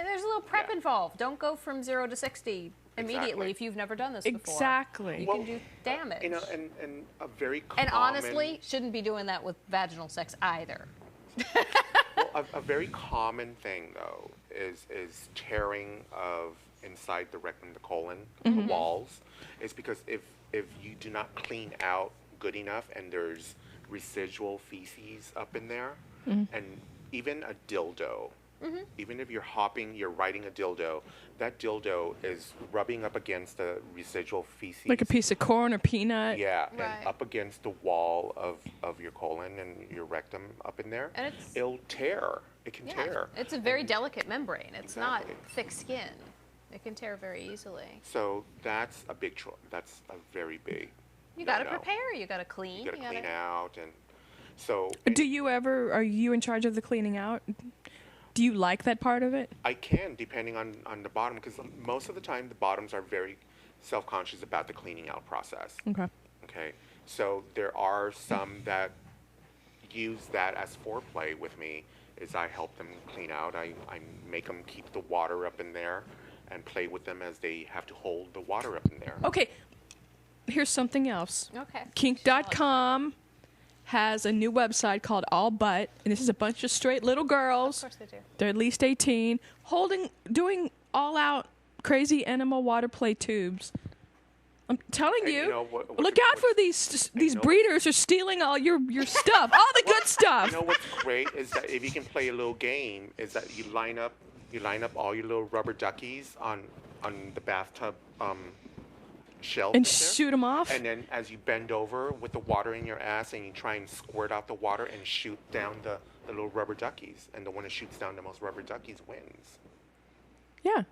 There's a little prep involved. Don't go from 0 to 60 immediately if you've never done this before. Exactly. You can do damage. You know, and a very common... And honestly, shouldn't be doing that with vaginal sex either. Well, a very common thing, though, is tearing of inside the rectum, the colon, the walls. Is because if you do not clean out good enough and there's residual feces up in there, and even a dildo, even if you're riding a dildo, that dildo is rubbing up against the residual feces. Like a piece of corn or peanut. Yeah, Right. and up against the wall of your colon and your rectum up in there. And it'll tear. It can tear. It's a very delicate membrane. It's not Exactly. thick skin. It can tear very easily. So that's a big that's a very big You got to no. prepare. You got to clean. You got to clean out, and so. Are you in charge of the cleaning out? Do you like that part of it? I can, depending on the bottom, because most of the time the bottoms are very self-conscious about the cleaning out process. Okay. Okay, so there are some that use that as foreplay with me. Is I help them clean out. I make them keep the water up in there, and play with them as they have to hold the water up in there. Okay. Here's something else. Okay. Kink.com has a new website called All Butt, and this is a bunch of straight little girls. Of course they do. They're at least 18, doing all-out crazy animal water play tubes. I'm telling And you, you know what- look out for these breeders are stealing all your stuff, all the good stuff. You know what's great is that if you can play a little game, is that you line up all your little rubber duckies on the bathtub shelf And there. shoot them off. And then as you bend over with the water in your ass and you try and squirt out the water and shoot down the little rubber duckies, and the one that shoots down the most rubber duckies wins. Yeah.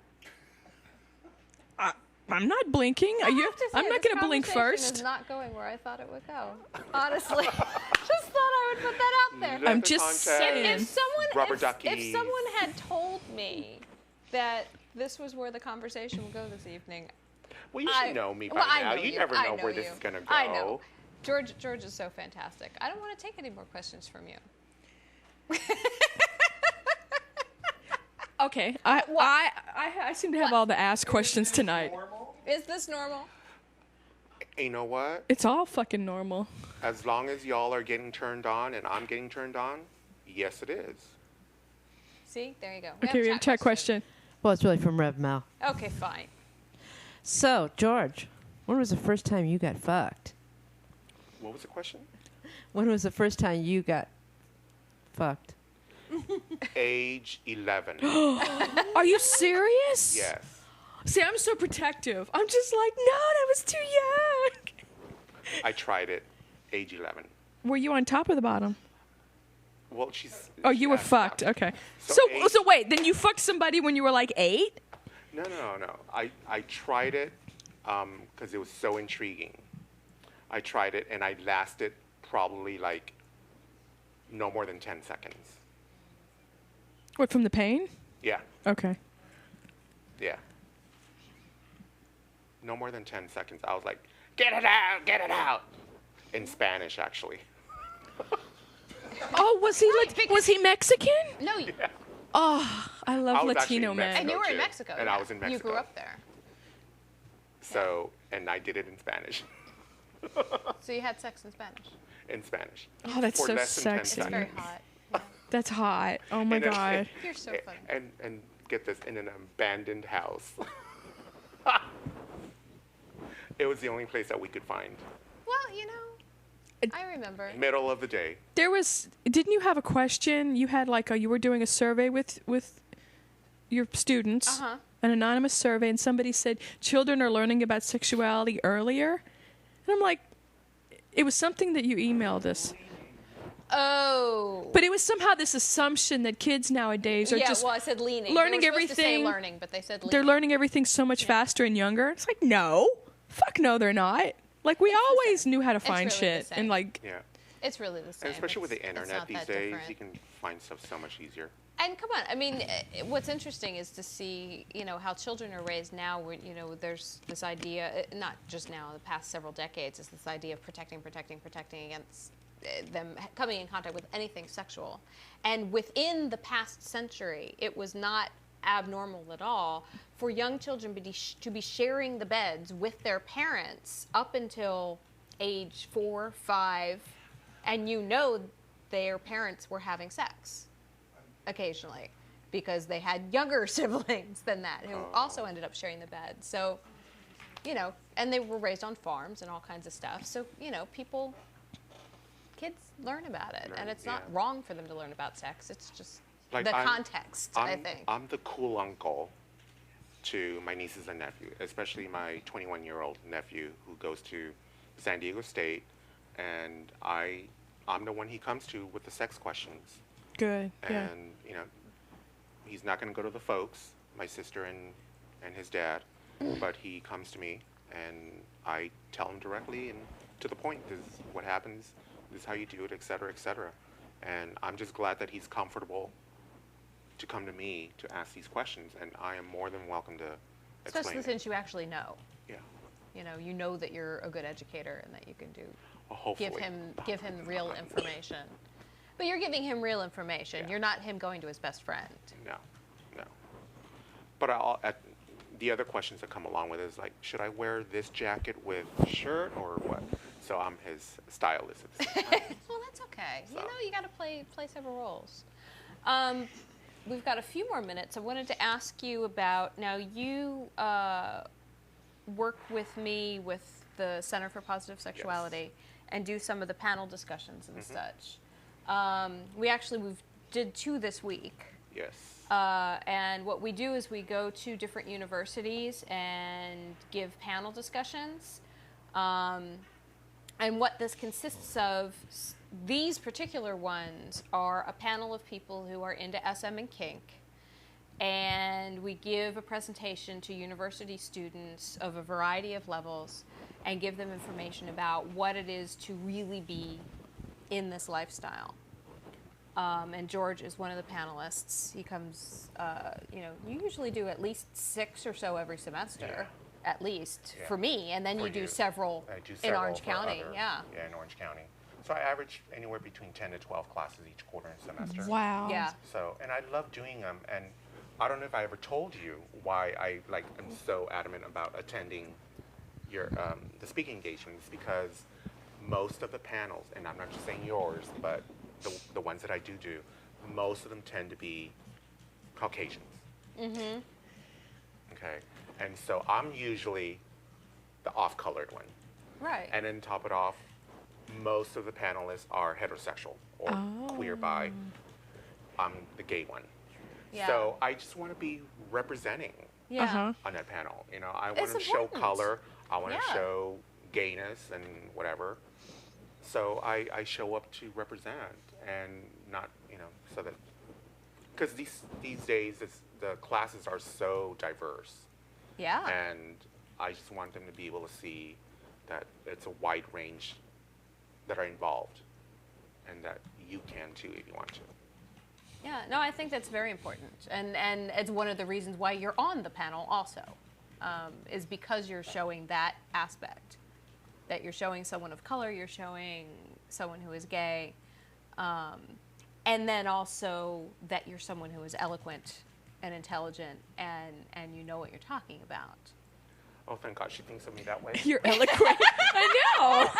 I'm not blinking. Are you? I'm not going to blink first. It's not going where I thought it would go. Honestly, just thought I would put that out there. I'm The just contest, saying. If someone had told me that this was where the conversation would go this evening, Well, you should know me by I now. know You never I know where you. this is going to go. I know. George is so fantastic. I don't want to take any more questions from you. Okay. I seem to have all the ass questions tonight. Is this normal? You know what? It's all fucking normal. As long as y'all are getting turned on and I'm getting turned on, yes, it is. See, there you go. Okay, we have a chat question. Well, it's really from Rev Mal. Okay, fine. So, George, when was the first time you got fucked? What was the question? When was the first time you got fucked? Age 11. Are you serious? Yes. See, I'm so protective. I'm just like, no, that was too young. I tried it, age 11. Were you on top or the bottom? Well, Oh, you were fucked. Okay. So wait, then you fucked somebody when you were like 8? No. I tried it because it was so intriguing. I tried it, and I lasted probably like no more than 10 seconds. What, from the pain? Yeah, Okay. yeah. No more than 10 seconds. I was like, get it out, in Spanish, actually. Oh, was he Mexican? No, you, Oh, I love I was actually Latino in men. and you were in too. Mexico. And I was in You Mexico. grew up there. So, and I did it in Spanish. So you had sex in Spanish. In Spanish. Oh, that's For so less than 10 sexy. It's very seconds. hot. Yeah. That's hot. Oh my And then- god. You're so funny. And get this, in an abandoned house. It was the only place that we could find. Well, you know, I remember. Middle of the day. Didn't you have a question? You had you were doing a survey with your students, Uh-huh. an anonymous survey, and somebody said children are learning about sexuality earlier. And I'm like, it was something that you emailed us. Oh. But it was somehow this assumption that kids nowadays are just I said leaning. learning they were supposed to say everything- learning, but they said leaning. they're learning everything so much faster and younger. It's like, no. Fuck no, they're not. Like, we always knew how to find really shit. the And, same. Yeah. It's really the same. And especially with the It's internet not these that days, different. you can find stuff so much easier. And come on, I mean, what's interesting is to see, how children are raised now. Where, there's this idea, not just now, the past several decades, is this idea of protecting against them coming in contact with anything sexual. And within the past century, it was not abnormal at all for young children to be sharing the beds with their parents up until age 4, 5, and their parents were having sex occasionally because they had younger siblings than that who also ended up sharing the bed. So, and they were raised on farms and all kinds of stuff. So, kids learn about it, and it's not wrong for them to learn about sex. It's just Like, the context, I think. I'm the cool uncle to my nieces and nephew, especially my 21-year-old nephew who goes to San Diego State, and I'm the one he comes to with the sex questions. Good. Yeah. And he's not going to go to the folks, my sister and his dad, but he comes to me, and I tell him directly and to the point. This is what happens. This is how you do it, et cetera, et cetera. And I'm just glad that he's comfortable to come to me to ask these questions, and I am more than welcome to explain Especially it. since you actually know. Yeah. You know that you're a good educator and that you can Well, hopefully. give him real information. But you're giving him real information. Yeah. You're not him going to his best friend. No. But the other questions that come along with it is like, should I wear this jacket with shirt or what? So I'm his stylist. Well, that's okay. So. You got to play several roles. We've got a few more minutes. I wanted to ask you about, now you work with me with the Center for Positive Sexuality and do some of the panel discussions and such. We did 2 this week. Yes. And what we do is we go to different universities and give panel discussions. And what this consists of, these particular ones are a panel of people who are into SM and kink. And we give a presentation to university students of a variety of levels and give them information about what it is to really be in this lifestyle. And George is one of the panelists. He comes, you usually do at least 6 or so every semester, at least, for me. And then For you do you. several, I do in several Orange for County. other- Yeah. Yeah, in Orange County. So I average anywhere between 10 to 12 classes each quarter and semester. Wow. Yeah. So, and I love doing them. And I don't know if I ever told you why I am so adamant about attending your the speaking engagements, because most of the panels, and I'm not just saying yours, but the ones that I do, most of them tend to be Caucasians. Mm-hmm. Okay. And so I'm usually the off-colored one. Right. And then top it off, most of the panelists are heterosexual or queer bi. I'm the gay one. Yeah. So I just want to be representing Yeah. on that panel. I want It's to show important. color. I want to Yeah. show gayness and whatever. So I show up to represent and not, so that, because these days the classes are so diverse. Yeah. And I just want them to be able to see that it's a wide range that are involved, and that you can too if you want to. Yeah, no, I think that's very important. And it's one of the reasons why you're on the panel also, is because you're showing that aspect, that you're showing someone of color, you're showing someone who is gay, and then also that you're someone who is eloquent and intelligent and you know what you're talking about. Oh, thank God she thinks of me that way. You're eloquent. I know.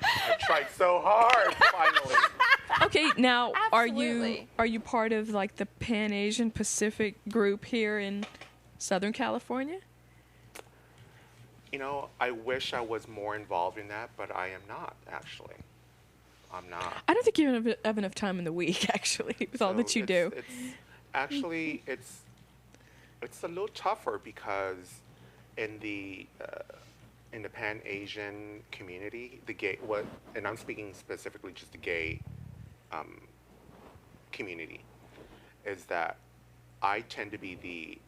I tried so hard, finally. Okay, now Absolutely. are you part of like the Pan Asian Pacific group here in Southern California? I wish I was more involved in that, but I am not, actually. I'm not. I don't think you have enough time in the week, actually, with all So that you do. It's a little tougher because in the Pan Asian community, and I'm speaking specifically just the gay community, is that I tend to be the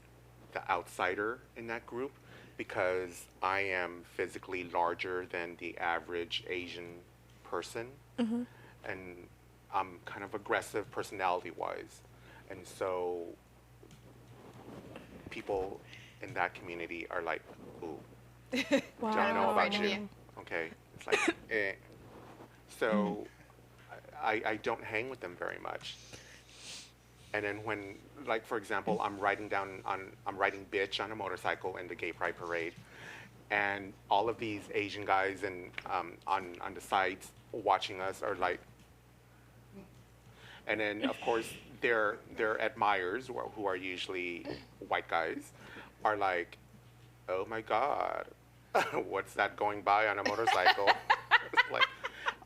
outsider in that group because I am physically larger than the average Asian person, and I'm kind of aggressive personality-wise, and so people in that community are like, ooh, Wow. don't know about afraid of you. you. Okay, it's like, eh. So I don't hang with them very much. And then when, like for example, I'm riding bitch on a motorcycle in the gay pride parade, and all of these Asian guys and on the sides watching us are like, and then of course their admirers, who are usually white guys, are like, oh my God, what's that going by on a motorcycle? It's like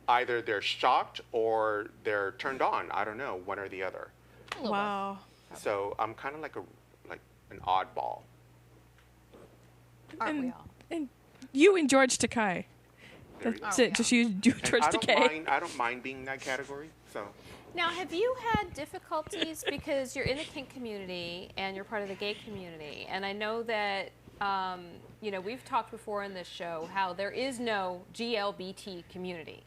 either they're shocked or they're turned on. I don't know, one or the other. Wow. So I'm kind of like an oddball. Aren't we And, all? and you and George Takei. There you That's go. it. Just you, And George Takei. I don't mind being in that category. So Now, have you had difficulties because you're in the kink community and you're part of the gay community? And I know that, we've talked before in this show how there is no GLBT community.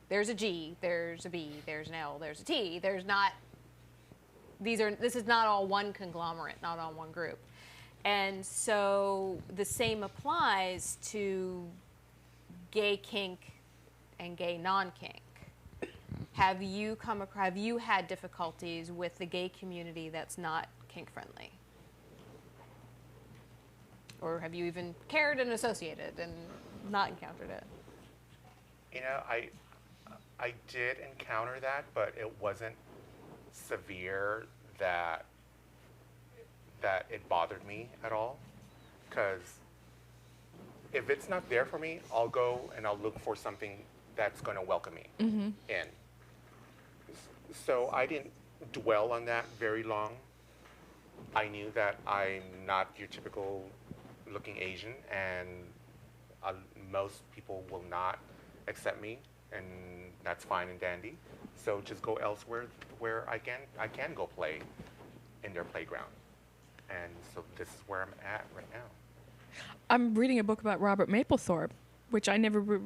There's a G, there's a B, there's an L, there's a T. There's not, this is not all one conglomerate, not all one group. And so the same applies to gay kink and gay non-kink. Have you had difficulties with the gay community that's not kink friendly? Or have you even cared and associated and not encountered it? I did encounter that, but it wasn't severe that it bothered me at all. Because if it's not there for me, I'll go and I'll look for something that's going to welcome me in. So I didn't dwell on that very long. I knew that I'm not your typical looking Asian, and most people will not accept me, and that's fine and dandy. So just go elsewhere where I can go play in their playground. And so this is where I'm at right now. I'm reading a book about Robert Mapplethorpe, which I never,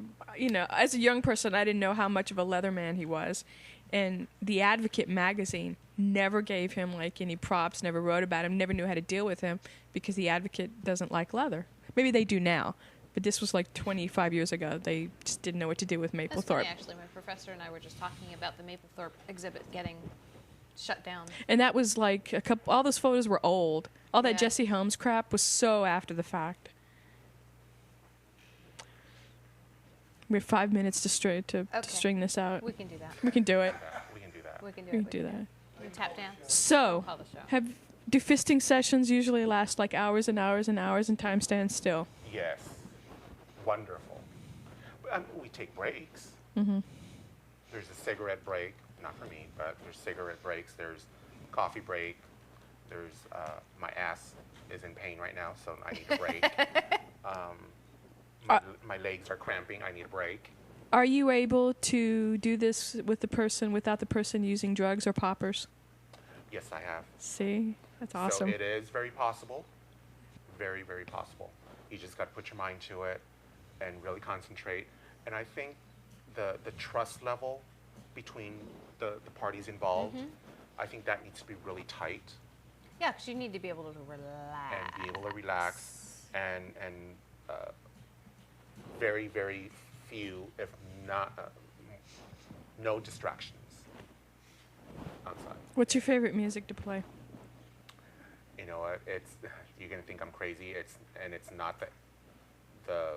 as a young person, I didn't know how much of a leather man he was. And The Advocate magazine never gave him any props, never wrote about him, never knew how to deal with him because The Advocate doesn't like leather. Maybe they do now, but this was 25 years ago. They just didn't know what to do with That's Mapplethorpe. funny, actually. My professor and I were just talking about the Mapplethorpe exhibit getting shut down. And that was all those photos were old. All that Yeah. Jesse Holmes crap was so after the fact. We have 5 minutes to string this out. We can do that. We can do it. We can do that. We can do We it. can do that. We can tap dance. So, Call the show. do fisting sessions usually last hours and hours and hours and time stands still? Yes. Wonderful. We take breaks. Mm-hmm. There's a cigarette break, not for me, but there's cigarette breaks. There's coffee break. There's my ass is in pain right now, so I need a break. My legs are cramping. I need a break. Are you able to do this with the person without the person using drugs or poppers? Yes, I have. See? That's awesome. So it is very possible. Very, very possible. You just got to put your mind to it and really concentrate. And I think the trust level between the parties involved, I think that needs to be really tight. Yeah, because you need to be able to relax. And be able to relax and very, very few, if not, no distractions outside. What's your favorite music to play? You know what? You're gonna think I'm crazy. It's not the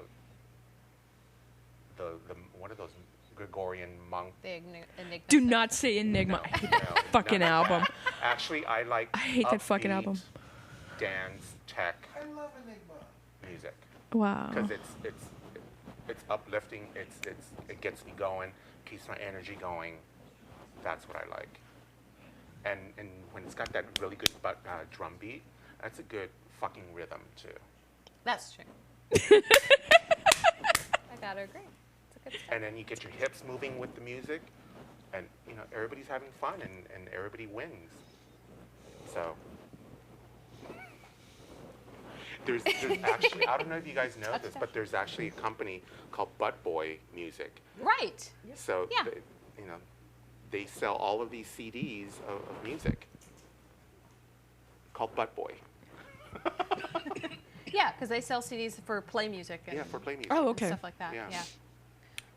one of those Gregorian monk. The Enigma. Do not say Enigma. I hate that fucking album. Actually, I hate that fucking album. Dance, tech. I love Enigma. Music. Wow. Because it's uplifting. It gets me going, keeps my energy going. That's what I like. And when it's got that really good drum beat, that's a good fucking rhythm too. That's true. I gotta agree. It's a good start. And then you get your hips moving with the music, and everybody's having fun, and everybody wins. So there's actually, I don't know if you guys know this, but there's actually a company called Butt Boy Music. Right. So Yeah. they sell all of these CDs of music called Butt Boy. Yeah, because they sell CDs for play music and Yeah, for play music. Oh, and okay. stuff like that. Yeah. Yeah.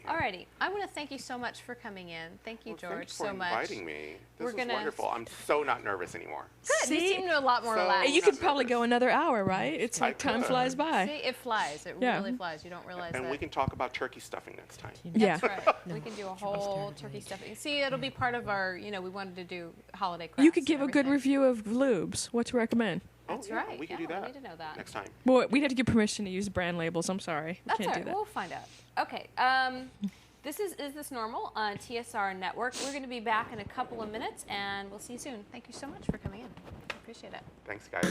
Alrighty, I want to thank you so much for coming in. Thank you, Well, George, thank you for so much. inviting me. This We're was gonna- wonderful. I'm so not nervous anymore. Good. You See? seem a lot more So- relaxed. You could not probably nervous. go another hour, right? It's I like time could. flies by. See, it flies. It Yeah. really flies. You don't realize And that. we can talk about turkey stuffing next time. Yeah. That's right. We can do a whole turkey stuffing. See, it'll be part of our. We wanted to do holiday crafts. You could and give a good everything. review of lubes. What to recommend? That's oh, yeah, right. We can Yeah, do that we need to know that. next time. Well, we'd have to get permission to use brand labels. I'm sorry. We That's can't all do right. that. We'll find out. Okay. This is This Normal on TSR Network. We're going to be back in a couple of minutes, and we'll see you soon. Thank you so much for coming in. I appreciate it. Thanks, guys.